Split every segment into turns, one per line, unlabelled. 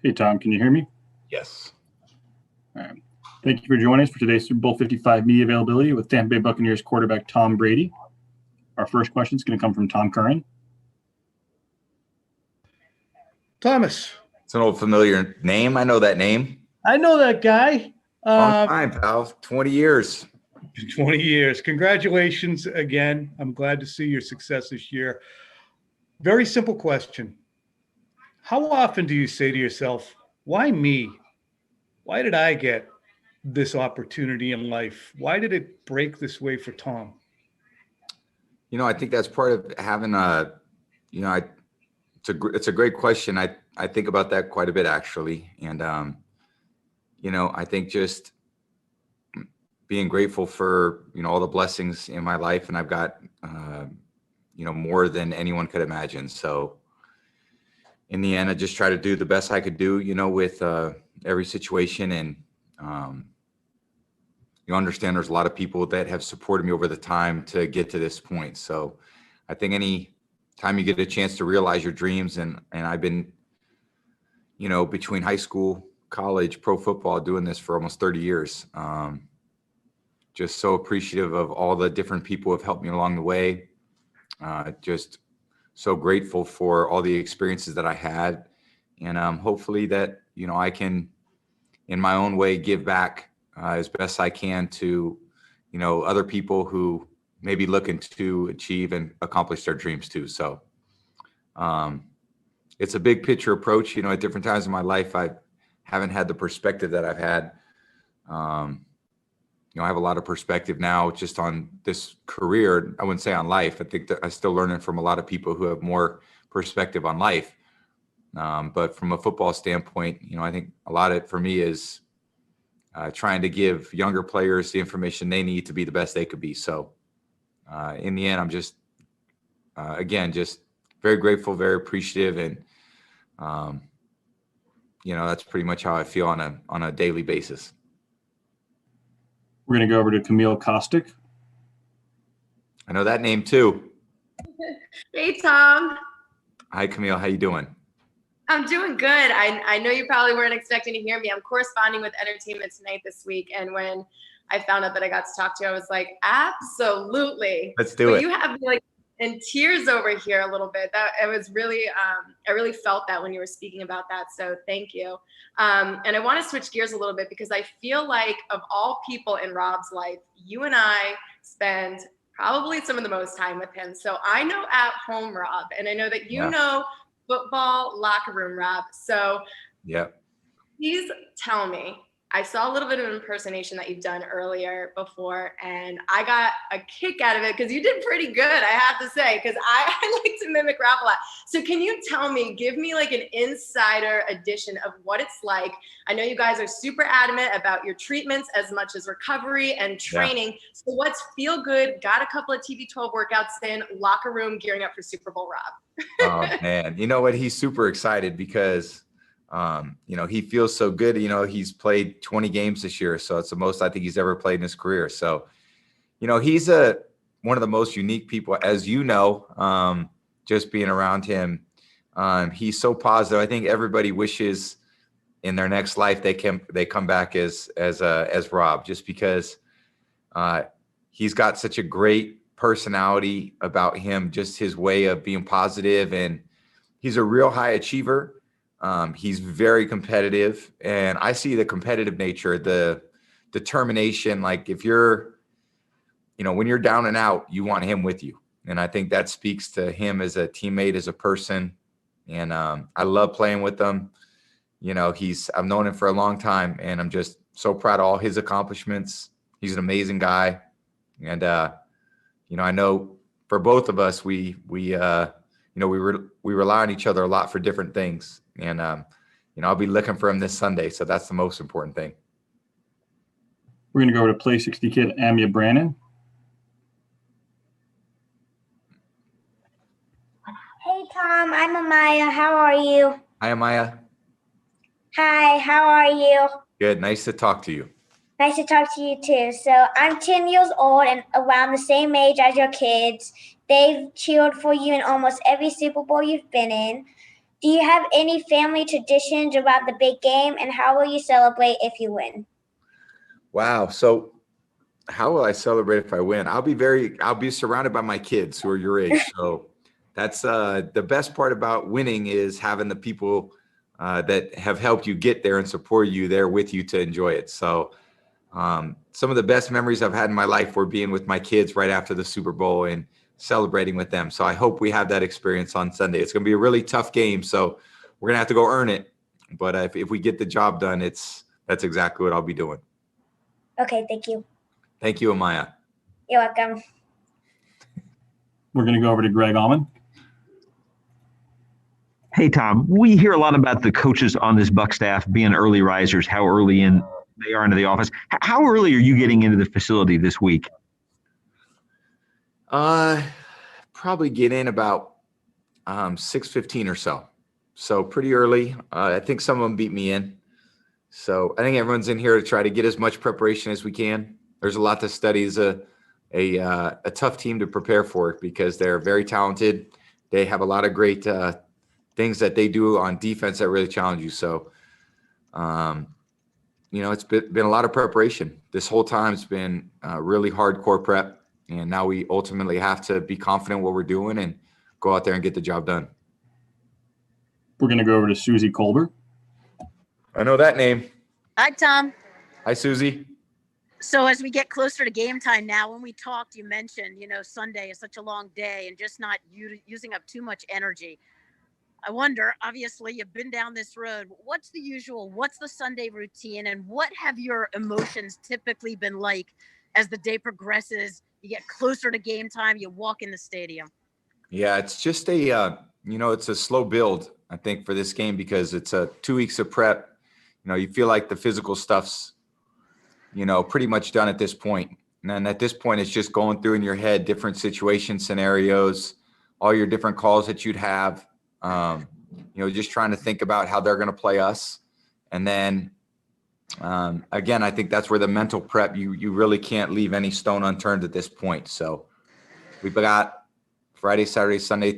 Hey, Tom, can you hear me?
Yes.
All right. Thank you for joining us for today's Super Bowl 55 media availability with Tampa Bay Buccaneers quarterback Tom Brady. Our first question is going to come from Tom Curran.
Thomas.
It's an old familiar name. I know that name.
I know that guy.
Long time, pal. 20 years.
20 years. Congratulations again. I'm glad to see your success this year. Very simple question. How often do you say to yourself, why me? Why did I get this opportunity in life? Why did it break this way for Tom?
I think that's part of having it's a great question. I think about that quite a bit, actually. And, I think just being grateful for, all the blessings in my life, and I've got, more than anyone could imagine. So in the end, I just try to do the best I could do, with every situation. And, you understand there's a lot of people that have supported me over the time to get to this point. So I think any time you get a chance to realize your dreams, and I've been, between high school, college, pro football, doing this for almost 30 years. Just so appreciative of all the different people who have helped me along the way. Just so grateful for all the experiences that I had. And hopefully that, I can, in my own way, give back as best I can to, other people who may be looking to achieve and accomplish their dreams too. So it's a big picture approach. At different times in my life, I haven't had the perspective that I've had. I have a lot of perspective now just on this career. I wouldn't say on life. I think that I'm still learning from a lot of people who have more perspective on life. But from a football standpoint, I think a lot of it for me is trying to give younger players the information they need to be the best they could be. So in the end, I'm just, again, just very grateful, very appreciative. And, that's pretty much how I feel on a daily basis.
We're going to go over to Camille Kostick.
I know that name too.
Hey, Tom.
Hi, Camille. How you doing?
I'm doing good. I know you probably weren't expecting to hear me. I'm corresponding with Entertainment Tonight this week, and when I found out that I got to talk to you, I was like, absolutely.
Let's do it.
You have me like in tears over here a little bit. That it was really, I really felt that when you were speaking about that. So thank you. And I want to switch gears a little bit because I feel like of all people in Rob's life, you and I spend probably some of the most time with him. So I know at home, Rob, and I know that you know football locker room, Rob. So please tell me, I saw a little bit of impersonation that you've done earlier before, and I got a kick out of it because you did pretty good, I have to say, because I like to mimic Rob a lot. So can you tell me, give me like an insider edition of what it's like? I know you guys are super adamant about your treatments as much as recovery and training. So what's feel good, got a couple of TB12 workouts in, locker room gearing up for Super Bowl, Rob?
Oh, man. You know what? He's super excited because he feels so good. He's played 20 games this year. So it's the most I think he's ever played in his career. So, he's one of the most unique people, as just being around him. He's so positive. I think everybody wishes in their next life they come back as Rob, just because he's got such a great personality about him, just his way of being positive, and he's a real high achiever. He's very competitive, and I see the competitive nature, the determination. Like if you're, when you're down and out, you want him with you. And I think that speaks to him as a teammate, as a person. And I love playing with him. I've known him for a long time, and I'm just so proud of all his accomplishments. He's an amazing guy. And, I know for both of us, we rely on each other a lot for different things. And, I'll be looking for him this Sunday. So that's the most important thing.
We're going to go over to Play 60 kid Amia Brannon.
Hey, Tom. I'm Amaya. How are you?
Hi, Amaya.
Hi. How are you?
Good. Nice to talk to you.
Nice to talk to you, too. So I'm 10 years old and around the same age as your kids. They've cheered for you in almost every Super Bowl you've been in. Do you have any family traditions around the big game, and how will you celebrate if you win?
Wow. So how will I celebrate if I win? I'll be surrounded by my kids who are your age. So that's the best part about winning is having the people that have helped you get there and support you there with you to enjoy it. So some of the best memories I've had in my life were being with my kids right after the Super Bowl and celebrating with them. So I hope we have that experience on Sunday. It's going to be a really tough game, so we're going to have to go earn it. But if we get the job done, that's exactly what I'll be doing.
Okay, thank you.
Thank you, Amaya.
You're welcome.
We're going to go over to Greg Allman.
Hey, Tom, we hear a lot about the coaches on this Buck staff being early risers, how early in they are into the office. How early are you getting into the facility this week?
Probably get in about 6:15 or so. So pretty early. I think some of them beat me in. So I think everyone's in here to try to get as much preparation as we can. There's a lot to study. It's a tough team to prepare for because they're very talented. They have a lot of great things that they do on defense that really challenge you. So, it's been a lot of preparation. This whole time it's been really hardcore prep. And now we ultimately have to be confident what we're doing and go out there and get the job done.
We're going to go over to Susie Colbert.
I know that name.
Hi, Tom.
Hi, Susie.
So as we get closer to game time now, when we talked, you mentioned, Sunday is such a long day and just not using up too much energy. I wonder, obviously, you've been down this road. What's the Sunday routine, and what have your emotions typically been like as the day progresses? You get closer to game time, you walk in the stadium.
Yeah, it's just it's a slow build, I think, for this game because it's 2 weeks of prep. You feel like the physical stuff's, pretty much done at this point. And then at this point, it's just going through in your head different situation scenarios, all your different calls that you'd have, just trying to think about how they're going to play us. And then, again, I think that's where the mental prep, you really can't leave any stone unturned at this point. So we've got Friday, Saturday, Sunday,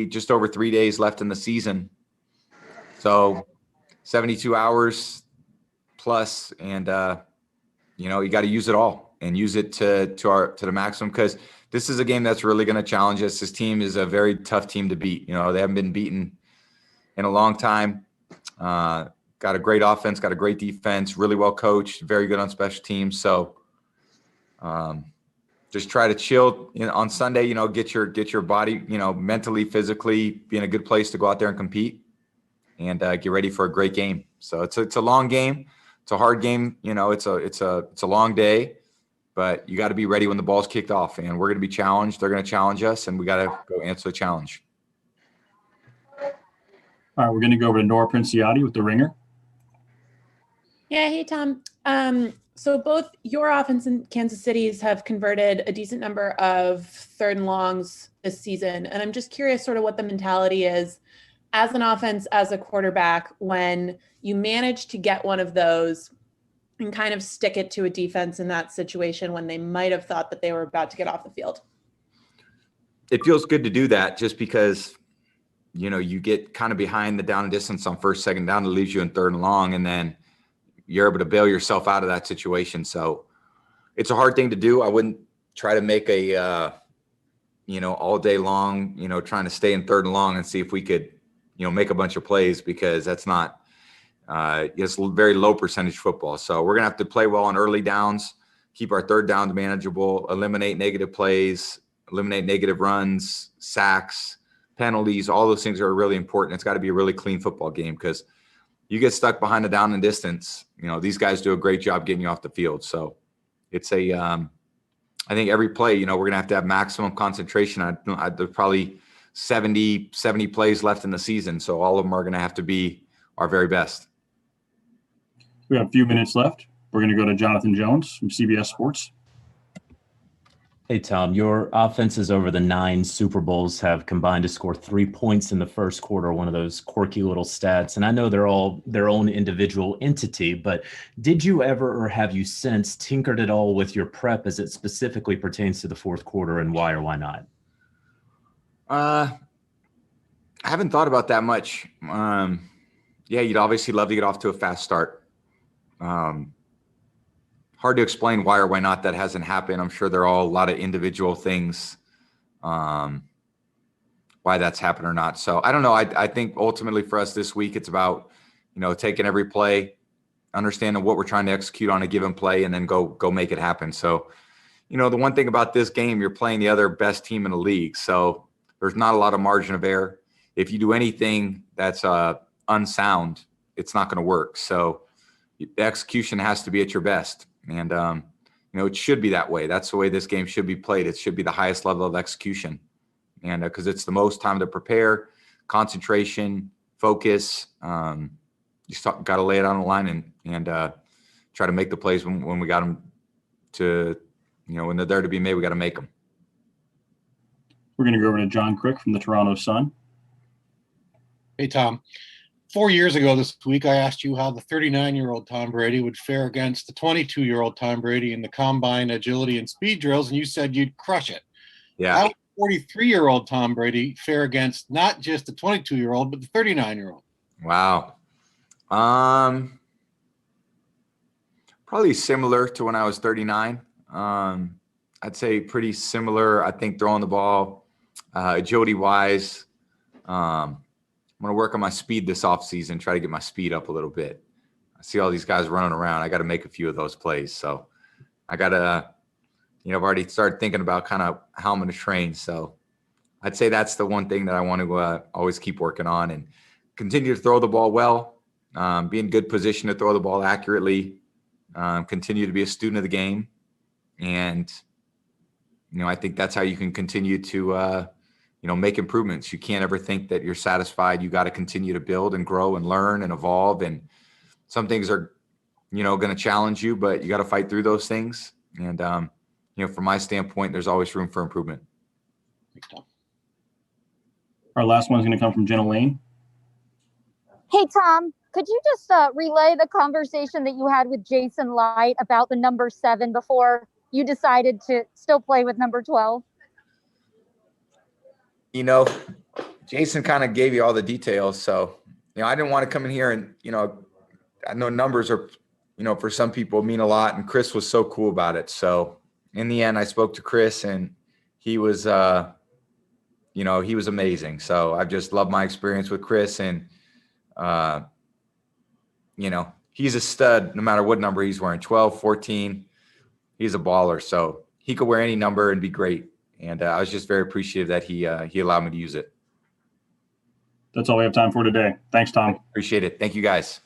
just over 3 days left in the season. So 72 hours plus, and you got to use it all and use it to the maximum, because this is a game that's really going to challenge us. This team is a very tough team to beat. They haven't been beaten in a long time. Got a great offense, got a great defense, really well coached, very good on special teams. So just try to chill on Sunday, get your body, mentally, physically be in a good place to go out there and compete and get ready for a great game. So it's a long game. It's a hard game. It's a long day, but you got to be ready when the ball's kicked off, and we're going to be challenged. They're going to challenge us, and we got to go answer the challenge.
All right, we're going to go over to Nora Princiati with the Ringer.
Yeah, hey, Tom. So both your offense and Kansas City's have converted a decent number of third and longs this season. And I'm just curious sort of what the mentality is as an offense, as a quarterback, when you manage to get one of those and kind of stick it to a defense in that situation when they might have thought that they were about to get off the field.
It feels good to do that just because, you get kind of behind the down and distance on first, second down. It leaves you in third and long, and then you're able to bail yourself out of that situation. So it's a hard thing to do. I wouldn't try to make all day long, trying to stay in third and long and see if we could, make a bunch of plays, because that's not, it's very low percentage football. So we're going to have to play well on early downs, keep our third downs manageable, eliminate negative plays, eliminate negative runs, sacks, penalties. All those things are really important. It's got to be a really clean football game, because you get stuck behind the down and distance, these guys do a great job getting you off the field. So it's I think every play, we're going to have maximum concentration. There's probably 70 plays left in the season. So all of them are going to have to be our very best.
We have a few minutes left. We're going to go to Jonathan Jones from CBS Sports.
Hey, Tom, your offenses over the 9 Super Bowls have combined to score 3 points in the first quarter, one of those quirky little stats. And I know they're all their own individual entity, but did you ever, or have you since, tinkered at all with your prep as it specifically pertains to the fourth quarter, and why or why not?
I haven't thought about that much. Yeah, you'd obviously love to get off to a fast start. Hard to explain why or why not that hasn't happened. I'm sure there are all a lot of individual things why that's happened or not. So I don't know. I think ultimately for us this week, it's about, taking every play, understanding what we're trying to execute on a given play, and then go make it happen. So, the one thing about this game, you're playing the other best team in the league. So there's not a lot of margin of error. If you do anything that's unsound, it's not going to work. So the execution has to be at your best. And, it should be that way. That's the way this game should be played. It should be the highest level of execution. And because it's the most time to prepare, concentration, focus. You got to lay it on the line and try to make the plays when we got them to, when they're there to be made, we got to make them.
We're going to go over to John Crick from the Toronto Sun.
Hey, Tom. 4 years ago this week, I asked you how the 39-year-old Tom Brady would fare against the 22-year-old Tom Brady in the combine, agility, and speed drills, and you said you'd crush it.
Yeah.
How would 43-year-old Tom Brady fare against not just the 22-year-old, but the 39-year-old?
Wow. Probably similar to when I was 39. I'd say pretty similar. I think throwing the ball, agility-wise. I'm going to work on my speed this offseason, try to get my speed up a little bit. I see all these guys running around. I got to make a few of those plays. So I got to, I've already started thinking about kind of how I'm going to train. So I'd say that's the one thing that I want to always keep working on and continue to throw the ball well, be in good position to throw the ball accurately, continue to be a student of the game. And, I think that's how you can continue to, make improvements. You can't ever think that you're satisfied. You got to continue to build and grow and learn and evolve. And some things are, going to challenge you, but you got to fight through those things. And, from my standpoint, there's always room for improvement.
Our last one's going to come from Jenna Lane.
Hey, Tom, could you just relay the conversation that you had with Jason Light about the number 7 before you decided to still play with number 12?
Jason kind of gave you all the details. So, I didn't want to come in here and, I know numbers are, for some people mean a lot. And Chris was so cool about it. So in the end, I spoke to Chris and he was, he was amazing. So I've just loved my experience with Chris and, he's a stud no matter what number he's wearing, 12, 14, he's a baller. So he could wear any number and be great. And I was just very appreciative that he allowed me to use it.
That's all we have time for today. Thanks, Tom.
Appreciate it. Thank you, guys.